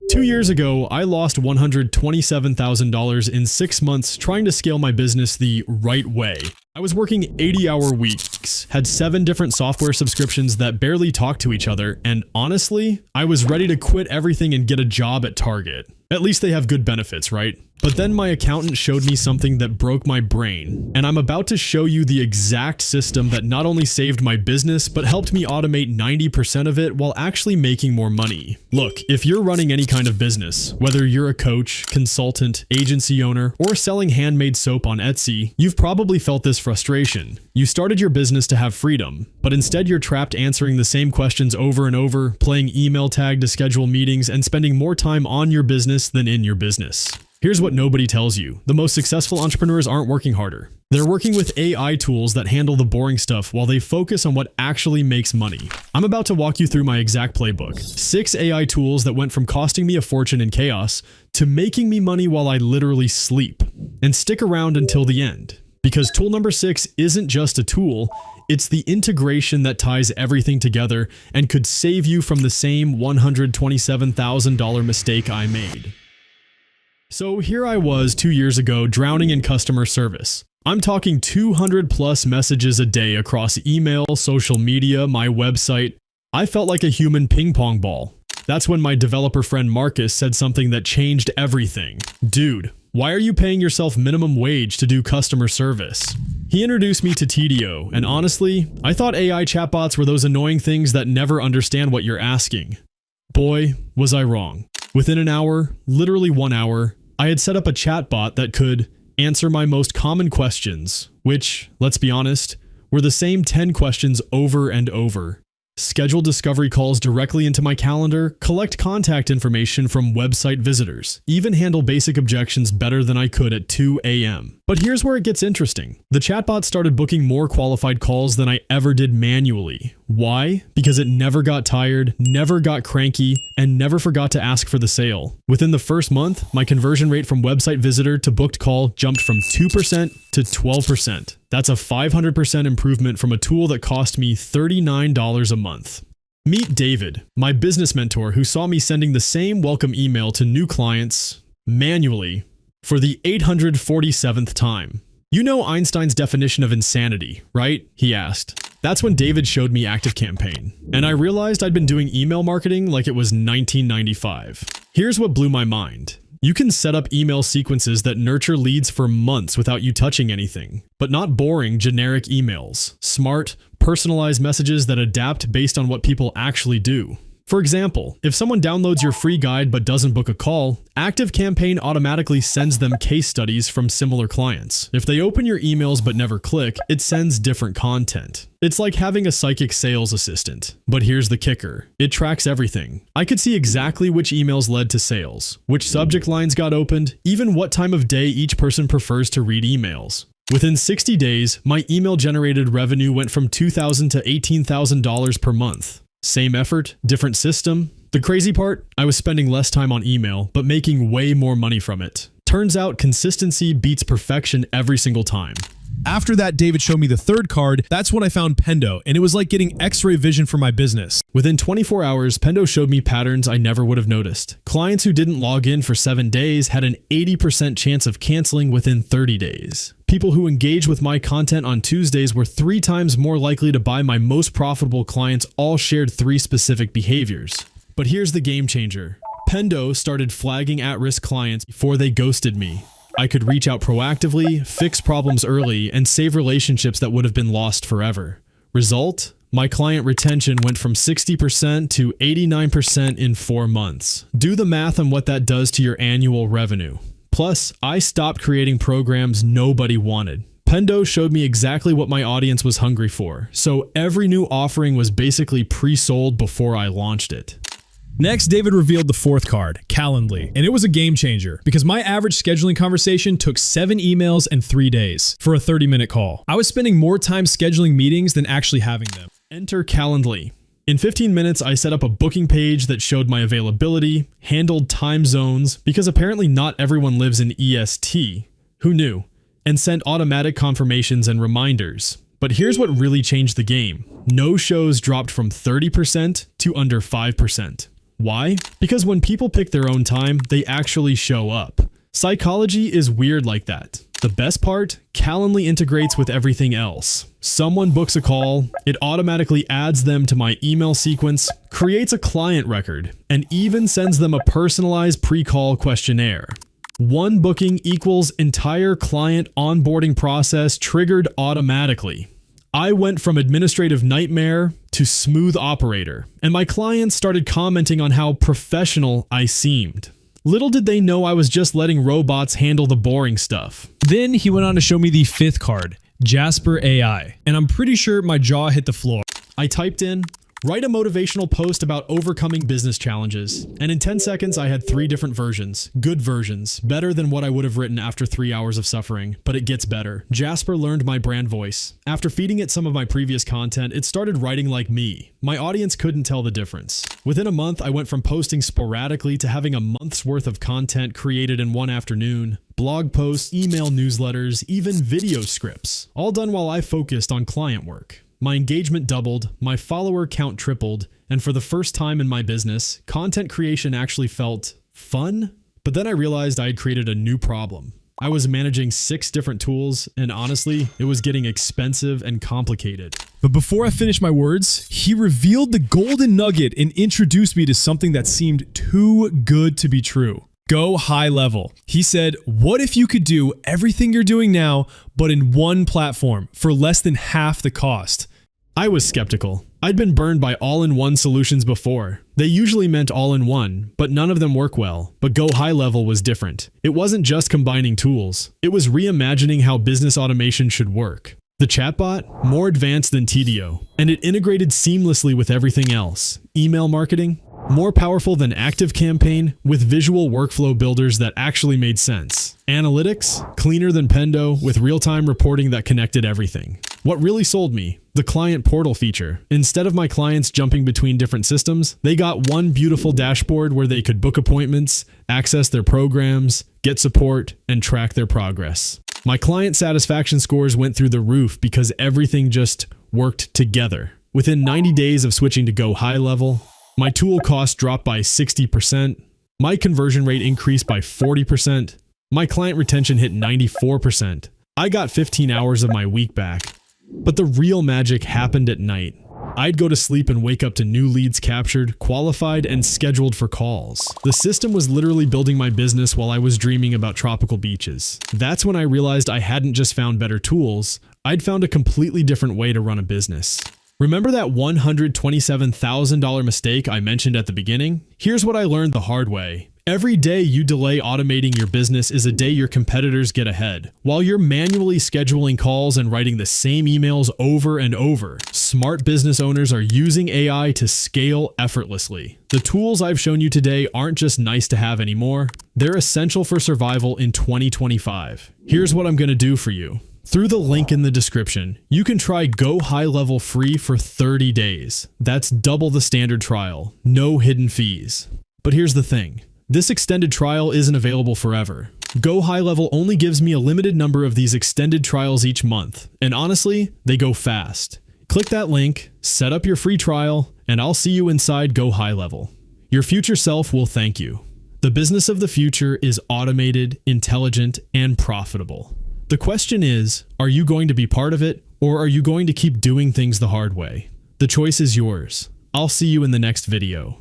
2 years ago, I lost $127,000 in 6 months trying to scale my business the right way. I was working 80-hour weeks, had 7 different software subscriptions that barely talked to each other, and honestly, I was ready to quit everything and get a job at Target. At least they have good benefits, right? But then my accountant showed me something that broke my brain, and I'm about to show you the exact system that not only saved my business, but helped me automate 90% of it while actually making more money. Look, if you're running any kind of business, whether you're a coach, consultant, agency owner, or selling handmade soap on Etsy, you've probably felt this frustration. You started your business to have freedom, but instead you're trapped answering the same questions over and over, playing email tag to schedule meetings, and spending more time on your business than in your business. Here's what nobody tells you. The most successful entrepreneurs aren't working harder. They're working with AI tools that handle the boring stuff while they focus on what actually makes money. I'm about to walk you through my exact playbook. 6 AI tools that went from costing me a fortune in chaos to making me money while I literally sleep. And stick around until the end. Because tool number 6 isn't just a tool, it's the integration that ties everything together and could save you from the same $127,000 mistake I made. So here I was 2 years ago drowning in customer service. I'm talking 200 plus messages a day across email, social media, my website. I felt like a human ping pong ball. That's when my developer friend Marcus said something that changed everything. Dude, why are you paying yourself minimum wage to do customer service? He introduced me to TDO, and honestly, I thought AI chatbots were those annoying things that never understand what you're asking. Boy, was I wrong. Within an hour, literally 1 hour, I had set up a chatbot that could answer my most common questions, which, let's be honest, were the same 10 questions over and over. Schedule discovery calls directly into my calendar, collect contact information from website visitors, even handle basic objections better than I could at 2 a.m. But here's where it gets interesting. The chatbot started booking more qualified calls than I ever did manually. Why? Because it never got tired, never got cranky, and never forgot to ask for the sale. Within the first month, my conversion rate from website visitor to booked call jumped from 2% to 12%. That's a 500% improvement from a tool that cost me $39 a month. Meet David, my business mentor who saw me sending the same welcome email to new clients manually for the 847th time. You know Einstein's definition of insanity, right? He asked. That's when David showed me ActiveCampaign, and I realized I'd been doing email marketing like it was 1995. Here's what blew my mind. You can set up email sequences that nurture leads for months without you touching anything, but not boring, generic emails. Smart, personalized messages that adapt based on what people actually do. For example, if someone downloads your free guide but doesn't book a call, ActiveCampaign automatically sends them case studies from similar clients. If they open your emails but never click, it sends different content. It's like having a psychic sales assistant. But here's the kicker. It tracks everything. I could see exactly which emails led to sales, which subject lines got opened, even what time of day each person prefers to read emails. Within 60 days, my email-generated revenue went from $2,000 to $18,000 per month. Same effort, different system. The crazy part, I was spending less time on email, but making way more money from it. Turns out consistency beats perfection every single time. After that, David showed me the third card. That's when I found Pendo, and it was like getting X-ray vision for my business. Within 24 hours, Pendo showed me patterns I never would have noticed. Clients who didn't log in for 7 days had an 80% chance of canceling within 30 days. People who engaged with my content on Tuesdays were 3 times more likely to buy. My most profitable clients all shared 3 specific behaviors. But here's the game changer. Pendo started flagging at-risk clients before they ghosted me. I could reach out proactively, fix problems early, and save relationships that would have been lost forever. Result? My client retention went from 60% to 89% in 4 months. Do the math on what that does to your annual revenue. Plus, I stopped creating programs nobody wanted. Pendo showed me exactly what my audience was hungry for, so every new offering was basically pre-sold before I launched it. Next, David revealed the fourth card, Calendly, and it was a game changer because my average scheduling conversation took 7 emails and 3 days for a 30-minute call. I was spending more time scheduling meetings than actually having them. Enter Calendly. In 15 minutes, I set up a booking page that showed my availability, handled time zones, because apparently not everyone lives in EST. Who knew? And sent automatic confirmations and reminders. But here's what really changed the game. No-shows dropped from 30% to under 5%. Why? Because when people pick their own time, they actually show up. Psychology is weird like that. The best part, Calendly integrates with everything else. Someone books a call, it automatically adds them to my email sequence, creates a client record, and even sends them a personalized pre-call questionnaire. One booking equals entire client onboarding process triggered automatically. I went from administrative nightmare to smooth operator, and my clients started commenting on how professional I seemed. Little did they know I was just letting robots handle the boring stuff. Then he went on to show me the fifth card, Jasper AI, and I'm pretty sure my jaw hit the floor. I typed in, write a motivational post about overcoming business challenges, and in 10 seconds I had 3 different versions. Good versions, better than what I would have written after 3 hours of suffering, but it gets better. Jasper learned my brand voice. After feeding it some of my previous content, it started writing like me. My audience couldn't tell the difference. Within a month, I went from posting sporadically to having a month's worth of content created in one afternoon. Blog posts, email newsletters, even video scripts, all done while I focused on client work. My engagement doubled, my follower count tripled, and for the first time in my business, content creation actually felt fun. But then I realized I had created a new problem. I was managing 6 different tools, and honestly, it was getting expensive and complicated. But before I finish my words, he revealed the golden nugget and introduced me to something that seemed too good to be true. Go high level. He said, what if you could do everything you're doing now, but in one platform for less than half the cost? I was skeptical. I'd been burned by all-in-one solutions before. They usually meant all-in-one, but none of them work well. But Go High Level was different. It wasn't just combining tools. It was reimagining how business automation should work. The chatbot, more advanced than TDO, and it integrated seamlessly with everything else. Email marketing, more powerful than ActiveCampaign with visual workflow builders that actually made sense. Analytics, cleaner than Pendo with real-time reporting that connected everything. What really sold me? The client portal feature. Instead of my clients jumping between different systems, they got one beautiful dashboard where they could book appointments, access their programs, get support, and track their progress. My client satisfaction scores went through the roof because everything just worked together. Within 90 days of switching to Go High Level, my tool cost dropped by 60%, my conversion rate increased by 40%, my client retention hit 94%. I got 15 hours of my week back. But the real magic happened at night. I'd go to sleep and wake up to new leads captured, qualified, and scheduled for calls. The system was literally building my business while I was dreaming about tropical beaches. That's when I realized I hadn't just found better tools, I'd found a completely different way to run a business. Remember that $127,000 mistake I mentioned at the beginning? Here's what I learned the hard way. Every day you delay automating your business is a day your competitors get ahead. While you're manually scheduling calls and writing the same emails over and over, smart business owners are using AI to scale effortlessly. The tools I've shown you today aren't just nice to have anymore, they're essential for survival in 2025. Here's what I'm going to do for you. Through the link in the description, you can try Go High Level free for 30 days. That's double the standard trial, no hidden fees. But here's the thing. This extended trial isn't available forever. Go High Level only gives me a limited number of these extended trials each month, and honestly, they go fast. Click that link, set up your free trial, and I'll see you inside Go High Level. Your future self will thank you. The business of the future is automated, intelligent, and profitable. The question is, are you going to be part of it, or are you going to keep doing things the hard way? The choice is yours. I'll see you in the next video.